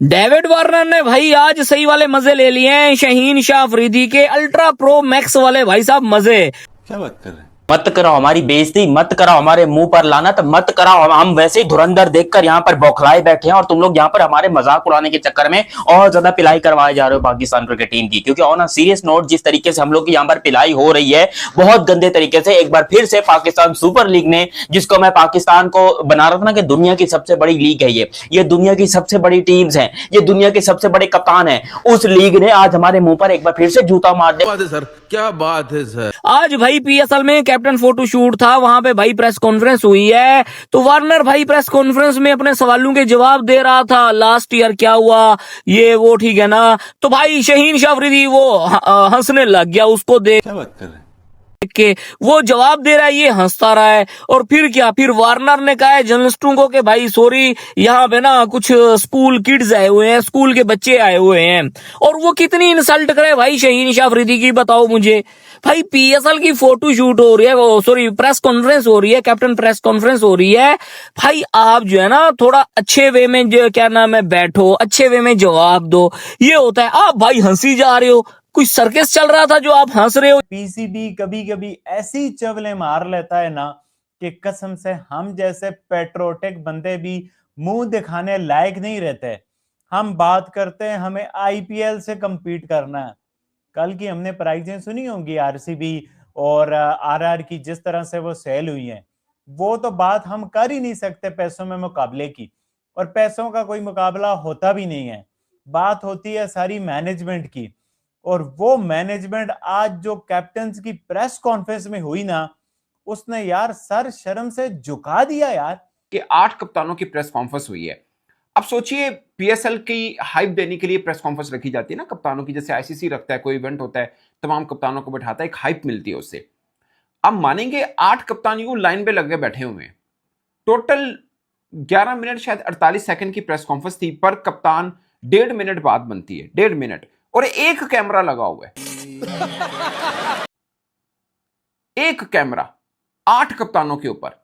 David Warner ने भाई आज सही वाले मजे ले लिए हैं शहीन शाह अफरीदी के अल्ट्रा प्रो मैक्स वाले भाई साहब मजे। क्या बात कर रहे हैं? मत कराओ हमारी बेइज्जती, मत कराओ हमारे मुंह पर लानत, मत कराओ। हम वैसे ही धुरंधर देखकर यहाँ पर बौखलाए बैठे हैं और तुम लोग यहाँ पर हमारे मजाक उड़ाने के चक्कर में और ज्यादा पिलाई करवाए जा रहे हो पाकिस्तान क्रिकेट टीम की। क्योंकि ऑन अ सीरियस नोट जिस तरीके से हम लोग की यहाँ पर पिलाई हो रही है बहुत गंदे तरीके से, एक बार फिर से पाकिस्तान सुपर लीग ने, जिसको मैं पाकिस्तान को बना रहा था ना कि दुनिया की सबसे बड़ी लीग है ये दुनिया की सबसे बड़ी टीम्स हैं, ये दुनिया के सबसे बड़े कप्तान हैं, उस लीग ने आज हमारे मुंह पर एक बार फिर से जूता मार दिया। बात है सर, क्या बात है सर। आज भाई पीएसएल में कैप्टन फोटो शूट था, वहां पे भाई प्रेस कॉन्फ्रेंस हुई है तो वार्नर भाई प्रेस कॉन्फ्रेंस में अपने सवालों के जवाब दे रहा था। लास्ट ईयर क्या हुआ ये वो ठीक है ना, तो भाई शहीन शाह अफरीदी वो हंसने लग गया उसको देख क्या बात कर रहे हैं? के। वो जवाब दे रहा है ये हंसता रहा है। और फिर क्या, फिर वार्नर ने कहा है जर्नलिस्टों को कि भाई सॉरी यहाँ पे ना कुछ स्कूल किड्स आए हुए हैं, स्कूल के बच्चे आए हुए हैं। और वो कितनी इंसल्ट करे भाई शहीन शाह अफरीदी की, बताओ मुझे। भाई पीएसएल की फोटो शूट हो रही है, वो सॉरी प्रेस कॉन्फ्रेंस हो रही है, कैप्टन प्रेस कॉन्फ्रेंस हो रही है। भाई आप जो है ना थोड़ा अच्छे वे में जो क्या नाम है बैठो, अच्छे वे में जवाब दो। ये होता है आप भाई हंसी जा रहे हो, कोई सर्कस चल रहा था जो आप हंस रहे हो। पीसीबी कभी कभी ऐसी चवलें मार लेता है ना कि कसम से हम जैसे पेट्रोटिक बंदे भी मुंह दिखाने लायक नहीं रहते। हम बात करते हैं हमें आईपीएल से compete करना है। कल की हमने प्राइजें सुनी होंगी आरसीबी और आरआर की, जिस तरह से वो सेल हुई हैं, वो तो बात हम कर ही नहीं सकते पैसों में मुकाबले की, और पैसों का कोई मुकाबला होता भी नहीं है। बात होती है सारी मैनेजमेंट की, और वो मैनेजमेंट आज जो कैप्टन्स की प्रेस कॉन्फ्रेंस में हुई ना, उसने यार सर शर्म से झुका दिया यार। कि 8 कप्तानों की प्रेस कॉन्फ्रेंस हुई है। अब सोचिए पीएसएल की हाइप देने के लिए प्रेस कॉन्फ्रेंस रखी जाती है ना कप्तानों की, जैसे आईसीसी रखता है, कोई इवेंट होता है, तमाम कप्तानों को बैठाता है, एक हाइप मिलती है उससे। अब मानेंगे 8 कप्तान यूं लाइन पे लगे बैठे हुए हैं। टोटल 11 मिनट शायद 48 सेकंड की प्रेस कॉन्फ्रेंस थी, पर कप्तान 1.5 मिनट बाद बनती है, 1.5 मिनट, और एक कैमरा लगा हुआ है। एक कैमरा 8 कप्तानों के ऊपर,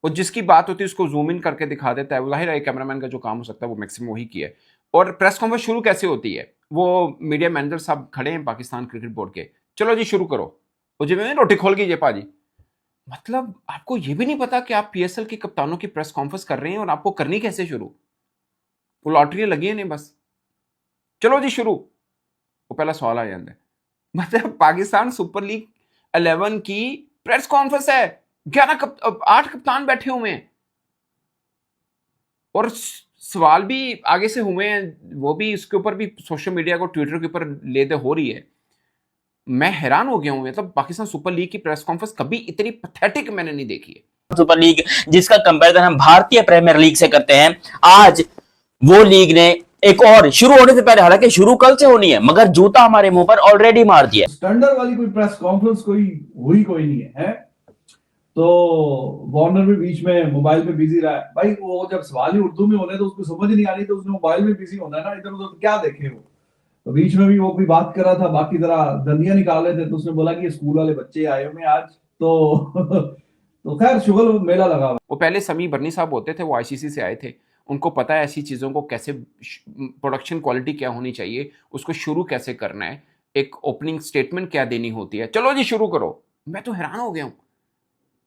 और जिसकी बात होती है उसको जूम इन करके दिखा देता है। जाहिर है कैमरामैन का जो काम हो सकता है वो मैक्सिमम वही किया है। और प्रेस कॉन्फ्रेंस शुरू कैसे होती है, वो मीडिया मैनेजर साहब खड़े हैं पाकिस्तान क्रिकेट बोर्ड के, चलो जी शुरू करो, और जी मैं रोटी खोल कीजिए पाजी। मतलब आपको ये भी नहीं पता कि आप पीएसएल के कप्तानों की प्रेस कॉन्फ्रेंस कर रहे हैं और आपको करनी कैसे शुरू, वो लॉटरी लगी है नहीं, बस चलो जी शुरू। वो पहला सवाल आ जाता है, मतलब पाकिस्तान सुपर लीग 11 की प्रेस कॉन्फ्रेंस है, 8 कप्तान बैठे हुए हैं, और सवाल भी आगे से हुए हैं, वो भी इसके ऊपर भी सोशल मीडिया को, ट्विटर के ऊपर ले दे हो रही है। मैं हैरान हो गया हूं, मतलब पाकिस्तान सुपर लीग की प्रेस कॉन्फ्रेंस कभी इतनी पैथेटिक मैंने नहीं देखी है। सुपर लीग जिसका कंपैरिजन हम भारतीय प्रीमियर लीग से करते हैं, आज वो लीग ने एक और शुरू होने से पहले, हालांकि शुरू कल से होनी है, मगर जूता हमारे मुंह पर ऑलरेडी मार दिया। स्टैंडर्ड वाली कोई प्रेस कॉन्फ्रेंस कोई नहीं है। तो वार्नर भी बीच में मोबाइल पे बिजी रहा है। भाई वो जब सवाल ही उर्दू में होने तो उसको समझ नहीं आ रही, तो उसने मोबाइल में बिजी होना है ना, इधर उधर क्या देखे वो। तो बीच में भी वो कोई बात कर रहा था, बाकी जरा दंदियां निकाल रहे थे, तो उसने बोला कि ये स्कूल वाले बच्चे आए हुए आज तो तो खैर शुगल मेला लगा हुआ। वो पहले समी बर्नी साहब होते थे, वो आईसीसी से आए थे, उनको पता है ऐसी चीज़ों को कैसे, प्रोडक्शन क्वालिटी क्या होनी चाहिए, उसको शुरू कैसे करना है, एक ओपनिंग स्टेटमेंट क्या देनी होती है, चलो जी शुरू करो। मैं तो हैरान हो गया हूँ,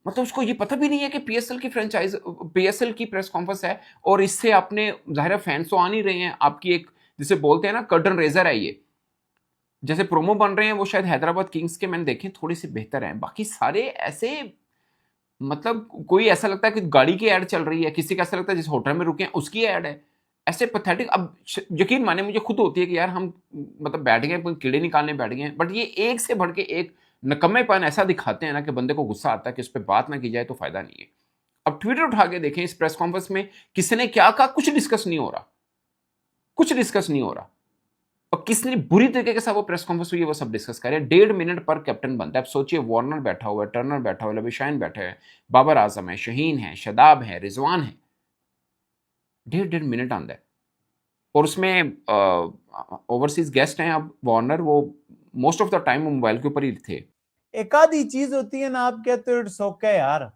मतलब उसको ये पता भी नहीं है कि पीएसएल की फ्रेंचाइज, पीएसएल की प्रेस कॉन्फ्रेंस है, और इससे आपने जाहिर फैंस तो आ नहीं रहे हैं, आपकी एक जिसे बोलते हैं ना कर्टन रेजर है ये, जैसे प्रोमो बन रहे हैं वो शायद हैदराबाद किंग्स के मैंने देखे थोड़े से बेहतर हैं, बाकी सारे ऐसे, मतलब कोई ऐसा लगता है कि गाड़ी की ऐड चल रही है, किसी का ऐसा लगता है जिस होटल में रुके हैं उसकी ऐड है, ऐसे पैथेटिक। अब यकीन माने मुझे खुद होती है कि यार हम मतलब बैठ गए, कीड़े निकालने बैठ गए, बट ये एक से बढ़ के एक नकम्मेपन ऐसा दिखाते हैं ना कि बंदे को गुस्सा आता है कि उस पर बात ना की जाए तो फायदा नहीं है। अब ट्विटर उठा के देखें, इस प्रेस कॉन्फ्रेंस में किसने क्या कहा, कुछ डिस्कस नहीं हो रहा, कुछ डिस्कस नहीं हो रहा। और किसने बुरी तरीके के साथ वो प्रेस कॉन्फ्रेंस हुई है वो सब डिस्कस करें। 1.5 मिनट पर कैप्टन बनता है। अब सोचिए वार्नर बैठा हुआ है, टर्नर बैठा हुआ है, लबिशाइन बैठे हैं, बाबर आजम है, शहीन है, शदाब है, रिजवान है, 1.5 मिनट आंदा है। और उसमें ओवरसीज गेस्ट हैं। अब वार्नर वो most of the time mobile के ऊपर ही थे। एक आधी चीज होती है ना, आप कहते हो इट्स ओके यार,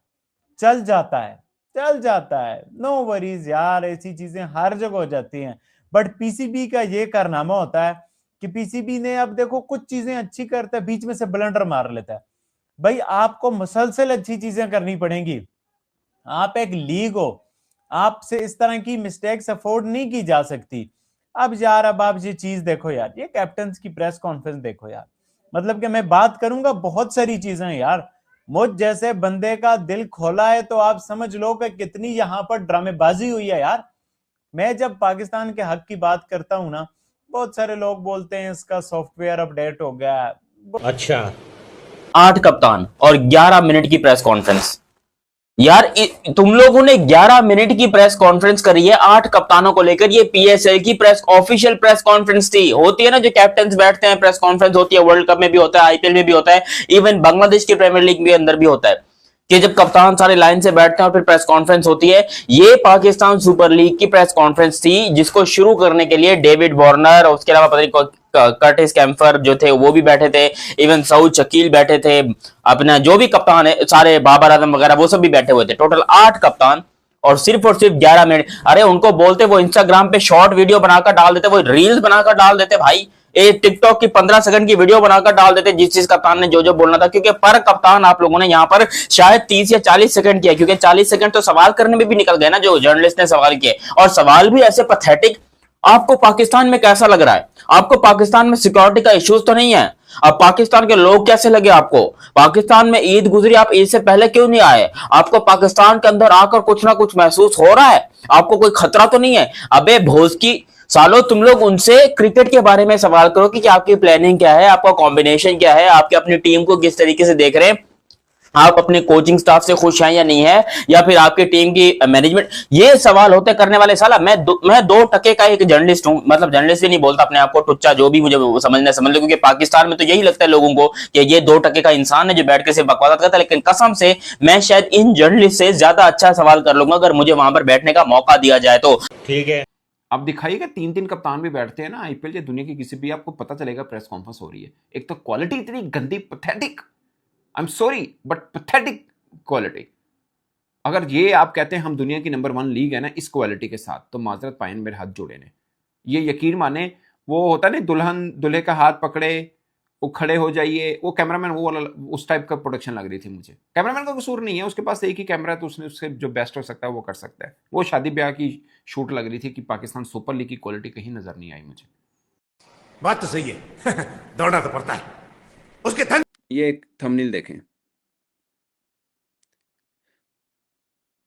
चल जाता है, नो वरीज यार, ऐसी चीजें हर जगह हो जाती हैं। बट पीसीबी का ये कारनामा होता है कि पीसीबी ने, अब देखो कुछ चीजें अच्छी करता है, बीच में से ब्लंडर मार लेता है। भाई आपको मुसलसल अच्छी चीजें करनी पड़ेंगी, आप एक लीग हो, आपसे इस तरह की मिस्टेक्स अफोर्ड नहीं की जा सकती। अब यार अब आप ये चीज देखो यार, ये कैप्टन की प्रेस कॉन्फ्रेंस देखो यार, मतलब कि मैं बात करूंगा बहुत सारी चीजें यार, मुझ जैसे बंदे का दिल खोला है तो आप समझ लो कि कितनी यहां पर ड्रामेबाजी हुई है यार। मैं जब पाकिस्तान के हक की बात करता हूं ना, बहुत सारे लोग बोलते हैं इसका सॉफ्टवेयर अपडेट हो गया है। 8 कप्तान और 11 मिनट की प्रेस कॉन्फ्रेंस। यार तुम लोगों ने 11 मिनट की प्रेस कॉन्फ्रेंस करी है 8 कप्तानों को लेकर। ये पीएसएल की प्रेस ऑफिशियल प्रेस कॉन्फ्रेंस थी। होती है ना जो कैप्टन बैठते हैं, प्रेस कॉन्फ्रेंस होती है, वर्ल्ड कप में भी होता है, आईपीएल में भी होता है, इवन बांग्लादेश की प्रीमियर लीग में अंदर भी होता है कि जब कप्तान सारे लाइन से बैठते हैं और फिर प्रेस कॉन्फ्रेंस होती है। ये पाकिस्तान सुपर लीग की प्रेस कॉन्फ्रेंस थी, जिसको शुरू करने के लिए डेविड वार्नर और उसके अलावा पता नहीं कर्टिस कैम्फर जो थे वो भी बैठे थे, इवन सऊद शकील बैठे थे, अपना जो भी कप्तान है सारे, बाबर आजम वगैरह वो सब भी बैठे हुए थे। टोटल 8 कप्तान और सिर्फ 11 मिनट। अरे उनको बोलते वो इंस्टाग्राम पे शॉर्ट वीडियो बनाकर डाल देते, वो रील्स बनाकर डाल देते भाई, एक टिकटॉक की 15 सेकंड की वीडियो बनाकर डाल देते जिस चीज कप्तान ने जो जो बोलना था। क्योंकि पर कप्तान आप लोगों ने यहाँ पर शायद 30 या 40 सेकंड किया, क्योंकि 40 सेकंड तो सवाल करने में भी निकल गए ना जो जर्नलिस्ट ने सवाल किए, और सवाल भी ऐसे पैथेटिक। आपको पाकिस्तान में कैसा लग रहा है? आपको पाकिस्तान में सिक्योरिटी का इश्यूज तो नहीं है? अब पाकिस्तान के लोग कैसे लगे आपको? पाकिस्तान में ईद गुजरी, आप ईद से पहले क्यों नहीं आए? आपको पाकिस्तान के अंदर आकर कुछ ना कुछ महसूस हो रहा है? आपको कोई खतरा तो नहीं है? अबे भोज की सालों, तुम लोग उनसे क्रिकेट के बारे में सवाल करो कि आपकी प्लानिंग क्या है, आपका कॉम्बिनेशन क्या है, आपकी अपनी टीम को किस तरीके से देख रहे हैं, आप अपने कोचिंग स्टाफ से खुश हैं या नहीं है, या फिर आपकी टीम की मैनेजमेंट। ये सवाल होते करने वाले। साला मैं 2 टके का एक जर्नलिस्ट हूं, मतलब जर्नलिस्ट भी नहीं बोलता अपने आप को, टुच्चा जो भी मुझे समझना समझ लो, क्योंकि पाकिस्तान में तो यही लगता है लोगों को कि ये 2 टके का इंसान है जो बैठ के सिर्फ बकवास करता है। लेकिन कसम से मैं शायद इन जर्नलिस्ट से ज्यादा अच्छा सवाल कर लूंगा अगर मुझे वहां पर बैठने का मौका दिया जाए तो। ठीक है, अब दिखाइएगा 3-3 कप्तान भी बैठते हैं ना आईपीएल के, दुनिया की किसी भी, आपको पता चलेगा प्रेस कॉन्फ्रेंस हो रही है। एक तो क्वालिटी इतनी गंदी, pathetic, I am sorry but pathetic quality. अगर ये आप कहते हैं हम दुनिया की नंबर 1 लीग है ना इस क्वालिटी के साथ, तो माजरत पाइन मेरे हाथ जोड़े ने। ये यकीन माने, वो होता नहीं दुल्हन दूल्हे का हाथ पकड़े, वो खड़े हो जाइए, वो कैमरामैन वो वाला उस टाइप का प्रोडक्शन लग रही थी मुझे। कैमरामैन का कसूर नहीं है, उसके पास एक ही कैमरा है तो उसने उससे जो बेस्ट हो सकता है वो कर सकता है। वो शादी ब्याह की शूट लग रही थी कि पाकिस्तान सुपर लीग की क्वालिटी कहीं नजर नहीं आई मुझे। बात तो सही है दौड़ना तो पड़ता है उसके ये एक थंबनेल देखें,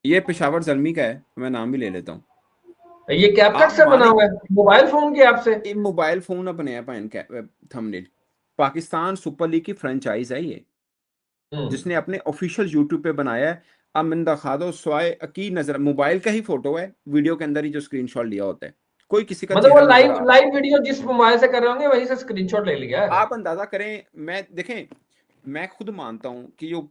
ये पेशावर जल्मी का है, मैं नाम भी ले लेता हूँ। ये कैपकट से बना हुआ है, मोबाइल फोन के ऐप से। ये मोबाइल फोन अपने ऐप है थंबनेल। पाकिस्तान सुपर लीग की फ्रेंचाइज है ये, जिसने अपने ऑफिशियल यूट्यूब पे बनाया है। अब मैंने दिखा दो, स्वाय की नजर मोबाइल का ही फोटो है, वीडियो के अंदर ही जो स्क्रीनशॉट लिया होता है, कोई किसी का मतलब वो लाइव वीडियो जिस मोबाइल से कर रहे होंगे वहीं से स्क्रीनशॉट ले लिया है। आप अंदाजा करें। मैं देखें, मैं खुद मानता हूं कि जो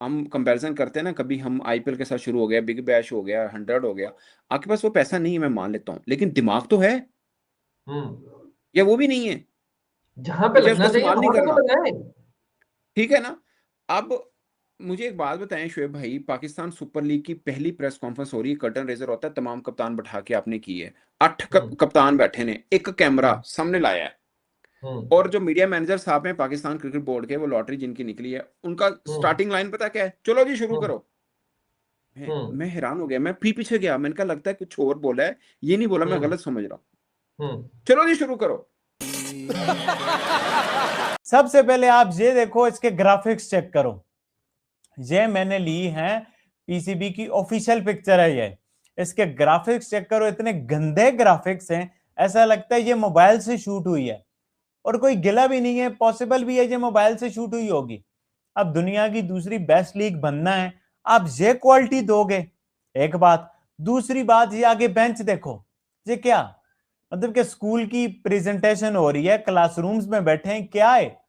हम कंपैरिजन करते हैं ना, कभी हम आईपीएल के साथ शुरू हो गया, बिग बैश हो गया, 100 हो गया, आपके पास वो पैसा नहीं है, मैं मान लेता हूं, लेकिन दिमाग तो है या वो भी नहीं है? जहां पे लगना चाहिए वहां पे तो लगाएं। ठीक है ना। अब मुझे एक बात बताएं शोएब भाई, पाकिस्तान सुपर लीग की पहली प्रेस कॉन्फ्रेंस हो रही है, कर्टन रेजर होता है, तमाम कप्तान बैठा के आपने की है, 8 कप्तान बैठे ने, एक कैमरा सामने लाया है, और जो मीडिया मैनेजर साहब हैं पाकिस्तान क्रिकेट बोर्ड के, वो लॉटरी जिनकी निकली है, उनका स्टार्टिंग लाइन पता क्या है? चलो जी शुरू करो। मैं हैरान हो गया, मैं पीछे गया, मैंने कहा लगता है कुछ और बोला है, ये नहीं बोला, मैं गलत समझ रहा हूँ, चलो जी शुरू करो। सबसे पहले आप ये देखो, इसके ग्राफिक्स चेक करो। ये मैंने ली है पीसीबी की ऑफिशियल पिक्चर है ये, इसके ग्राफिक्स चेक करो, इतने गंदे ग्राफिक्स हैं, ऐसा लगता है ये मोबाइल से शूट हुई है, और कोई गिला भी नहीं है, पॉसिबल भी है ये मोबाइल से शूट हुई होगी। अब दुनिया की दूसरी बेस्ट लीग बनना है, आप ये क्वालिटी दोगे, एक बात। दूसरी बात, ये आगे बेंच देखो, ये क्या मतलब कि स्कूल की प्रेजेंटेशन हो रही है, क्लासरूम्स में बैठे हैं, क्या है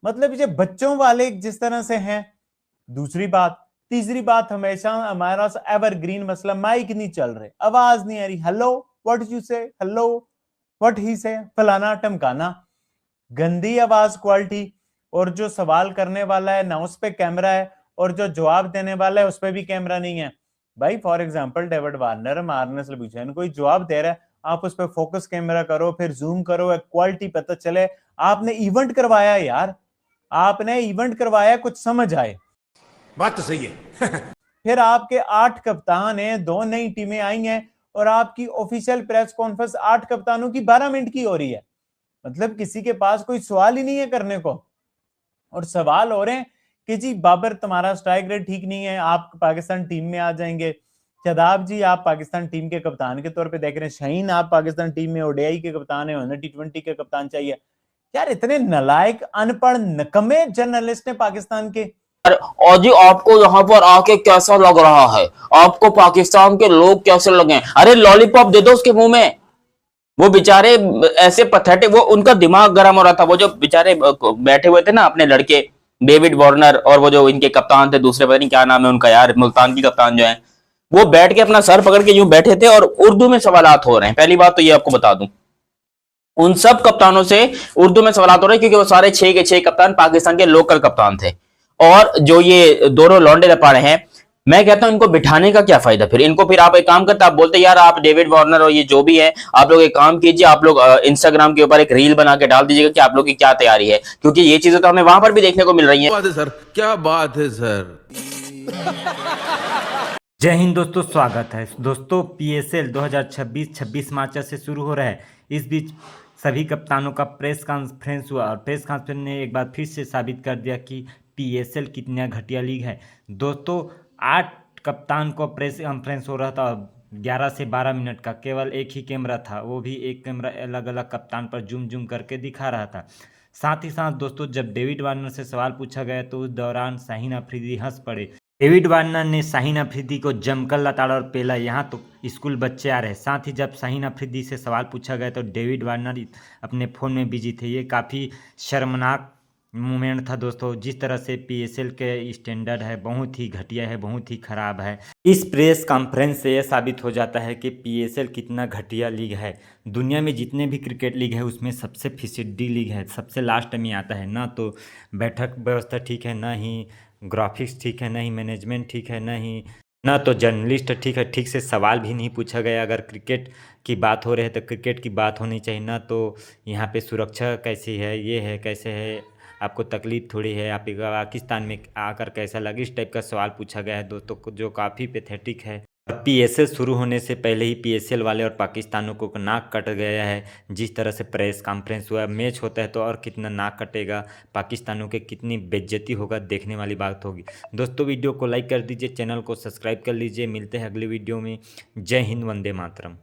मतलब ये बच्चों वाले जिस तरह से हैं। दूसरी बात, तीसरी बात, हमेशा हमारा एवरग्रीन मसला, माइक नहीं चल रहे, आवाज नहीं आ रही, हेलो व्हाट यू से, हेलो व्हाट ही से, फलाना टमकाना, गंदी आवाज क्वालिटी। और जो सवाल करने वाला है ना उस पे कैमरा है, और जो जवाब देने वाला है उस पे भी कैमरा नहीं है। भाई for example David Warner, Marnus Labuschagne कोई जवाब दे रहा है, आप उस पर फोकस कैमरा करो, फिर जूम करो, एक क्वालिटी पता चले। आपने इवेंट करवाया यार, आपने इवेंट करवाया, कुछ समझ आए। बात तो सही है। फिर आपके 8 कप्तान हैं, 2 नई टीमें आई हैं और आपकी ऑफिशियल प्रेस कॉन्फ्रेंस 8 कप्तानों की 12 मिनट की हो रही है। मतलब किसी के पास कोई सवाल ही नहीं है करने को। और सवाल हो रहे हैं कि जी बाबर तुम्हारा स्ट्राइक रेट ठीक नहीं है, आप पाकिस्तान टीम में आ जाएंगे। शादाब जी आप पाकिस्तान टीम के कप्तान के तौर पे देख रहे हैं, शाहीन आप पाकिस्तान टीम में ओडीआई के कप्तान है, उन्हें T20 के कप्तान चाहिए। यार इतने नालायक अनपढ़ निकम्मे जर्नलिस्ट हैं पाकिस्तान के। और जी आपको यहाँ पर आके कैसा लग रहा है? आपको पाकिस्तान के लोग कैसे लगे? अरे लॉलीपॉप दे दो उसके मुंह में। वो बेचारे ऐसे पथेटिक, वो उनका दिमाग गर्म हो रहा था। वो जो बेचारे बैठे हुए थे ना अपने लड़के डेविड वार्नर, और वो जो इनके कप्तान थे दूसरे, पता नहीं क्या नाम है उनका यार, मुल्तान की कप्तान जो है, वो बैठ के अपना सर पकड़ के यूं बैठे थे और उर्दू में सवालात हो रहे हैं। पहली बात तो ये आपको बता दूं, उन सब कप्तानों से उर्दू में सवालात हो रहे हैं क्योंकि वो सारे 6 के 6 कप्तान पाकिस्तान के लोकल कप्तान थे। और जो ये दोनों लौंडे लपाड़े हैं, मैं कहता हूं इनको बिठाने का क्या फायदा? फिर इनको, फिर आप एक काम करते, आप बोलते यार आप डेविड वार्नर और ये जो भी है, आप लोग एक काम कीजिए, आप लोग इंस्टाग्राम के ऊपर एक रील बना के डाल दीजिएगा कि आप लोग की क्या तैयारी है, क्योंकि ये चीजें तो हमें वहां पर भी देखने को मिल रही है। बात है सर, क्या बात है सर। जय हिंद दोस्तों, स्वागत है दोस्तों। PSL 2026 26 मार्च से शुरू हो रहा है। इस बीच सभी कप्तानों का प्रेस कॉन्फ्रेंस हुआ और प्रेस कॉन्फ्रेंस ने एक बार फिर से साबित कर दिया कि PSL कितना घटिया लीग है। दोस्तों 8 कप्तान को प्रेस कॉन्फ्रेंस हो रहा था, 11 से 12 मिनट का, केवल एक ही कैमरा था, वो भी एक कैमरा अलग अलग कप्तान पर जूम जूम करके दिखा रहा था। साथ ही साथ दोस्तों जब डेविड वार्नर से सवाल पूछा गया तो उस दौरान शाहीन अफरीदी हंस पड़े। डेविड वार्नर ने शाहीन अफरीदी को जमकर लताड़ा और पेला, यहाँ तो स्कूल बच्चे आ रहे। साथ ही जब शाहीन अफरीदी से सवाल पूछा गया तो डेविड वार्नर अपने फ़ोन में बिजी थे। ये काफ़ी शर्मनाक मोमेंट था दोस्तों। जिस तरह से PSL के स्टैंडर्ड है बहुत ही घटिया है, बहुत ही ख़राब है। इस प्रेस कॉन्फ्रेंस से यह साबित हो जाता है कि PSL कितना घटिया लीग है। दुनिया में जितने भी क्रिकेट लीग है उसमें सबसे फिसड्डी लीग है, सबसे लास्ट में आता है। ना तो बैठक व्यवस्था ठीक है, ना ही ग्राफिक्स ठीक है, ना ही मैनेजमेंट ठीक है, ना तो जर्नलिस्ट ठीक है, ठीक से सवाल भी नहीं पूछा गया। अगर क्रिकेट की बात हो रही है तो क्रिकेट की बात होनी चाहिए, ना तो यहाँ पे सुरक्षा कैसी है, ये है कैसे है, आपको तकलीफ थोड़ी है, आप पाकिस्तान में आकर कैसा लगे, इस टाइप का सवाल पूछा गया है दोस्तों, जो काफ़ी पैथेटिक है। PSL शुरू होने से पहले ही PSL वाले और पाकिस्तानों को नाक कट गया है। जिस तरह से प्रेस कॉन्फ्रेंस हुआ, मैच होता है तो और कितना नाक कटेगा, पाकिस्तानों के कितनी बेइज्जती होगा, देखने वाली बात होगी। दोस्तों वीडियो को लाइक कर दीजिए, चैनल को सब्सक्राइब कर लीजिए। मिलते हैं अगली वीडियो में। जय हिंद, वंदे मातरम।